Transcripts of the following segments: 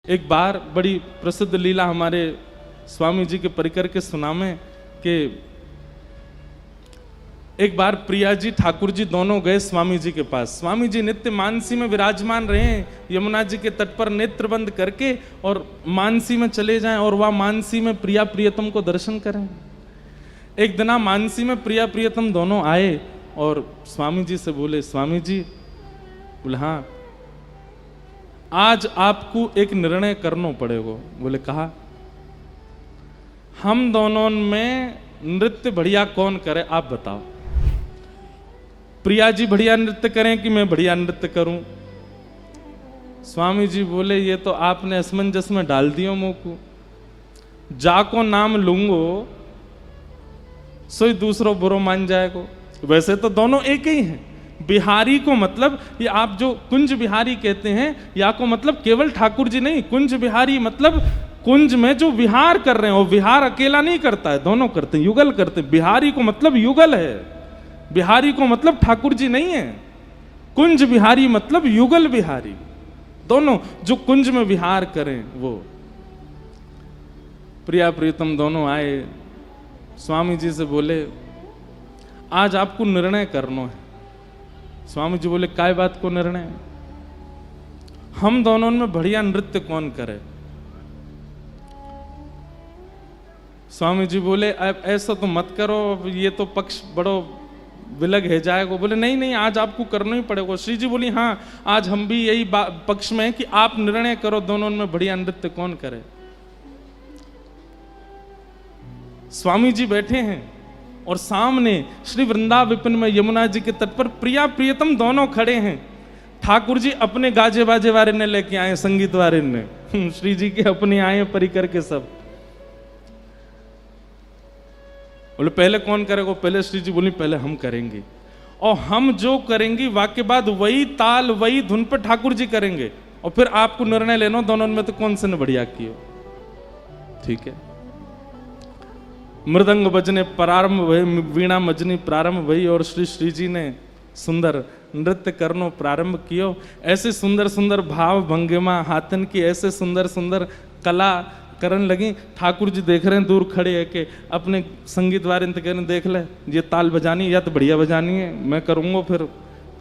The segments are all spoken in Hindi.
एक बार बड़ी प्रसिद्ध लीला हमारे स्वामी जी के परिकर के सुनामे कि एक बार प्रिया जी ठाकुर जी दोनों गए स्वामी जी के पास। स्वामी जी नित्य मानसी में विराजमान रहे, यमुना जी के तट पर नेत्र बंद करके और मानसी में चले जाएं और वह मानसी में प्रिया प्रियतम को दर्शन करें। एक दिन मानसी में प्रिया प्रियतम दोनों आए और स्वामी जी से बोले, स्वामी जी बोले हाँ आज आपको एक निर्णय करना पड़ेगा। बोले कहा, हम दोनों में नृत्य बढ़िया कौन करे आप बताओ। प्रिया जी बढ़िया नृत्य करें कि मैं बढ़िया नृत्य करूं। स्वामी जी बोले ये तो आपने असमंजस में डाल दियो मुंह को, जाको नाम लूंगो सोई दूसरो बुरो मान जाएगो। वैसे तो दोनों एक ही हैं। बिहारी को मतलब ये आप जो कुंज बिहारी कहते हैं या को मतलब केवल ठाकुर जी नहीं, कुंज बिहारी मतलब कुंज में जो विहार कर रहे हैं। और विहार अकेला नहीं करता है, दोनों करते हैं, युगल करते हैं। बिहारी को मतलब युगल है, बिहारी को मतलब ठाकुर जी नहीं है। कुंज बिहारी मतलब युगल बिहारी, दोनों जो कुंज में विहार करें वो। प्रिया प्रीतम दोनों आए, स्वामी जी से बोले आज आपको निर्णय करना है। स्वामी जी बोले काय बात को निर्णय? हम दोनों में बढ़िया नृत्य कौन करे। स्वामी जी बोले अब ऐसा तो मत करो, ये तो पक्ष बड़ो विलग है जाएगा। बोले नहीं नहीं आज आपको करना ही पड़ेगा। श्री जी बोली हाँ आज हम भी यही पक्ष में है कि आप निर्णय करो दोनों में बढ़िया नृत्य कौन करे। स्वामी जी बैठे हैं और सामने श्री वृंदावन विपिन में यमुना जी के तट पर प्रिया प्रियतम दोनों खड़े हैं। ठाकुर जी अपने गाजे बाजे वाले ने लेके आए, संगीत वाले ने, श्री जी के अपने आए परिकर के सब। बोले पहले कौन करेगा? पहले श्री जी बोली पहले हम करेंगे और हम जो करेंगे वाक्य बाद वही ताल वही धुन पर ठाकुर जी करेंगे और फिर आपको निर्णय लेना दोनों में तो कौन से ने बढ़िया किया। ठीक है। मृदंग बजने प्रारंभ भई, वीणा मजनी प्रारंभ भई और श्री जी ने सुंदर नृत्य करनो प्रारंभ कियो। ऐसे सुंदर सुंदर भाव भंगिमा हाथन की ऐसे सुंदर सुंदर कला करन लगी। ठाकुर जी देख रहे हैं दूर खड़े है कि अपने संगीत वाले कह रहे देख ले ये ताल बजानी या तो बढ़िया बजानी है, मैं करूंगा फिर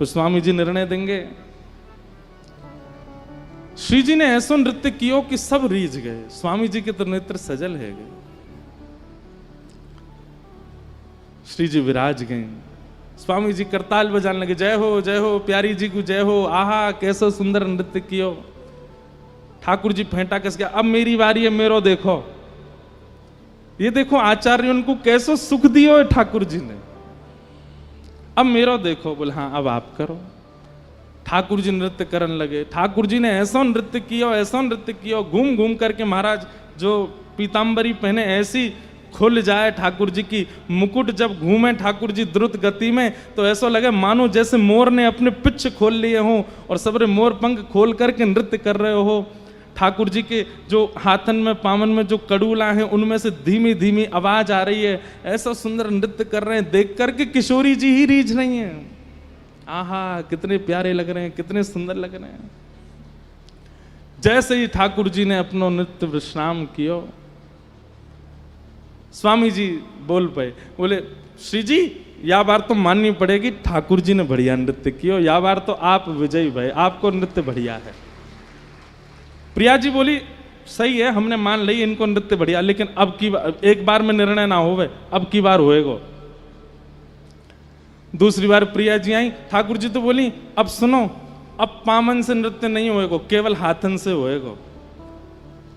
स्वामी जी निर्णय देंगे। श्री जी ने ऐसा नृत्य कियो कि सब रीझ गए। स्वामी जी के तो नेत्र सजल है गए। श्री जी विराज गए, स्वामी जी करताल बजाने लगे, जय हो प्यारी जी को जय हो, आहा कैसा सुंदर नृत्य कियो। ठाकुर जी फेंटा कस गया, अब मेरी बारी है, मेरो देखो, ये देखो आचार्य उनको कैसो सुख दियो है ठाकुर जी ने, अब मेरो देखो। बोले हाँ अब आप करो। ठाकुर जी नृत्य करने लगे। ठाकुर जी ने ऐसा नृत्य किया, घूम घूम करके महाराज जो पीताम्बरी पहने ऐसी खुल जाए ठाकुर जी की। मुकुट जब घूमे ठाकुर जी द्रुत गति में तो ऐसा लगे मानो जैसे मोर ने अपने पिच्छ खोल लिए हों और सबरे मोर पंख खोल करके नृत्य कर रहे हो। ठाकुर जी के जो हाथन में पावन में जो कड़ूला हैं उनमें से धीमी धीमी आवाज आ रही है। ऐसा सुंदर नृत्य कर रहे हैं, देख करके किशोरी जी ही रीझ रही हैं। आहा कितने प्यारे लग रहे हैं, कितने सुंदर लग रहे हैं। जैसे ही ठाकुर जी ने अपना नृत्य विश्राम किया, स्वामी जी बोल पाए, बोले श्री जी या बार तो माननी पड़ेगी ठाकुर जी ने बढ़िया नृत्य किया, या बार तो आप विजयी भाई, आपको नृत्य बढ़िया है। प्रिया जी बोली सही है हमने मान ली इनको नृत्य बढ़िया, लेकिन अब की एक बार में निर्णय ना होवे, अब की बार होएगा। दूसरी बार प्रिया जी आई, ठाकुर जी तो बोली अब सुनो अब पामन से नृत्य नहीं होएगा, केवल हाथन से होएगा।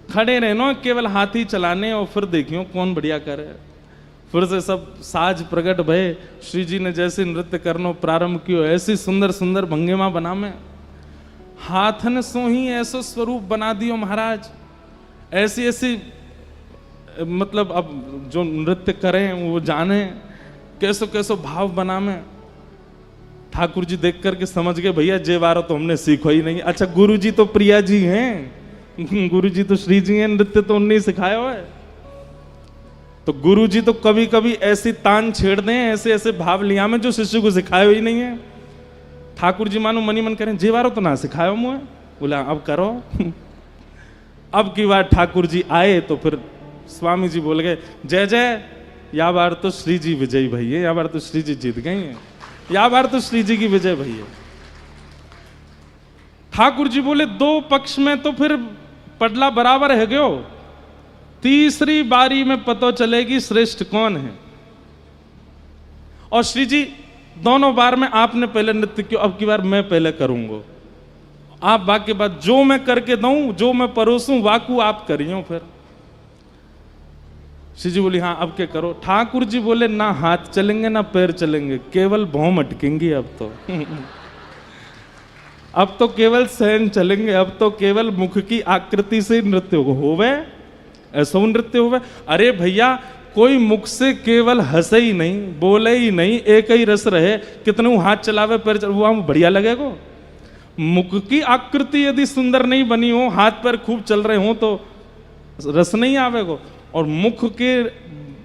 खड़े रहना केवल हाथ ही चलाने और फिर देखियो कौन बढ़िया करे। फिर से सब साज प्रकट भय। श्री जी ने जैसे नृत्य करना प्रारंभ किया, ऐसी सुंदर सुंदर भंगिमा बना में हाथन सो ही ऐसा स्वरूप बना दियो महाराज। ऐसी ऐसी मतलब अब जो नृत्य करें वो जाने कैसो कैसो भाव बना में। ठाकुर जी देख करके समझ गए भैया जे बारो तो हमने सीखो ही नहीं। अच्छा गुरु जी तो प्रिया जी हैं, गुरु जी तो श्री जी हैं, नृत्य तो उन्हें सिखाया हुआ है। तो गुरु जी तो कभी कभी ऐसी तान छेड़ दें, ऐसे ऐसे भाव लिया में जो शिष्य को सिखाया ही नहीं है। ठाकुर जी मानो मनी मन करें जेवारो तो ना सिखायो मुझे, बोला अब करो। अब की बार ठाकुर जी आए तो फिर स्वामी जी बोल गए, जय जय, या बार तो श्री जी विजयी भैया, या बार तो श्री जी जीत गई हैं, या बार तो श्री जी की विजय भैया। ठाकुर जी बोले, दो पक्ष में तो फिर पडला बराबर है गयो, तीसरी बारी में पता चलेगी श्रेष्ठ कौन है। और श्री जी, दोनों बार में आपने पहले नृत्य किया, अब की बार मैं पहले करूंगा, आप बाकी बात जो मैं करके दूं, जो मैं परोसूं वाकू आप करियो। फिर श्री जी बोली, हाँ अब क्या करो। ठाकुर जी बोले, ना हाथ चलेंगे ना पैर चलेंगे, केवल भौं अटकेंगी अब तो अब तो केवल सहन चलेंगे, अब तो केवल मुख की आकृति से नृत्य होवे, ऐसा नृत्य होवे। अरे भैया, कोई मुख से केवल हंसे ही नहीं, बोले ही नहीं, एक ही रस रहे, कितने हाथ चलावे पैर चलावे, वो बढ़िया लगेगा। मुख की आकृति यदि सुंदर नहीं बनी हो, हाथ पैर खूब चल रहे हो, तो रस नहीं आवेगा। और मुख के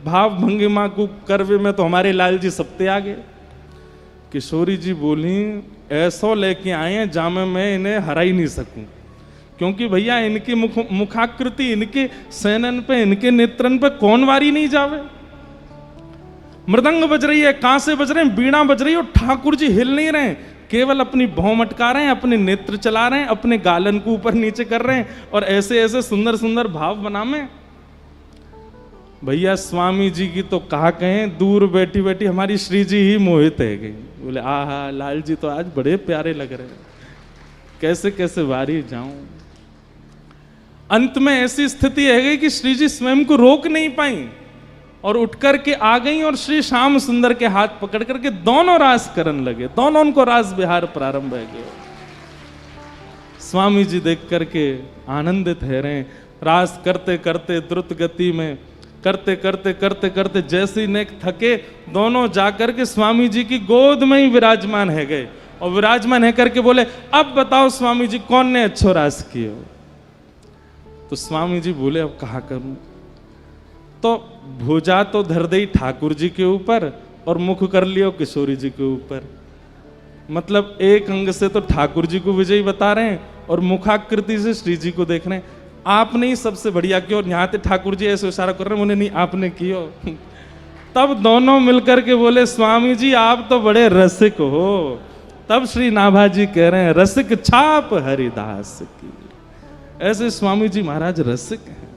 भाव भंगिमा को करवे में तो हमारे लाल जी सबते आगे। किशोरी जी बोली, ऐसो लेके आए हैं जामे मैं इन्हें हरा ही नहीं सकूं, क्योंकि भैया इनकी मुखाकृति, इनके सैनन पे, इनके नेत्रन पे कौन वारी नहीं जावे। मृदंग बज रही है, कांसे बज रहे हैं, बीणा बज रही है, और ठाकुर जी हिल नहीं रहे, केवल अपनी भौं मटका रहे हैं, अपने नेत्र चला रहे हैं, अपने गालन को ऊपर नीचे कर रहे हैं, और ऐसे ऐसे सुंदर सुंदर भाव बनामे। भैया स्वामी जी की तो कहा कहें, दूर बैठी बैठी हमारी श्री जी ही मोहित है गई। बोले, आहा लाल जी तो आज बड़े प्यारे लग रहे हैं, कैसे कैसे वारी जाऊं। अंत में ऐसी स्थिति है गई कि श्री जी स्वयं को रोक नहीं पाई और उठ करके आ गई, और श्री श्याम सुंदर के हाथ पकड़ करके दोनों रास करने लगे, दोनों उनको रास विहार प्रारंभ है गया। स्वामी जी देख करके आनंदित है रहे, रास करते करते द्रुत गति में करते करते करते करते जैसे ही थके, दोनों जाकर के स्वामी जी की गोद में ही विराजमान है गए, और विराजमान है करके बोले, अब बताओ स्वामी जी कौन ने अच्छो रास किए। तो स्वामी जी बोले, अब कहा करूं। तो भुजा तो धर दी ठाकुर जी के ऊपर और मुख कर लियो किशोरी जी के ऊपर। मतलब एक अंग से तो ठाकुर जी को विजयी बता रहे हैं और मुखाकृति से श्री जी को देख रहे हैं। आपने ही सबसे बढ़िया किया, और यहाँ पे ठाकुर जी ऐसे इशारा कर रहे हैं, उन्हें नहीं आपने किया। तब दोनों मिलकर के बोले, स्वामी जी आप तो बड़े रसिक हो। तब श्री नाभा जी कह रहे हैं, रसिक छाप हरिदास की। ऐसे स्वामी जी महाराज रसिक हैं।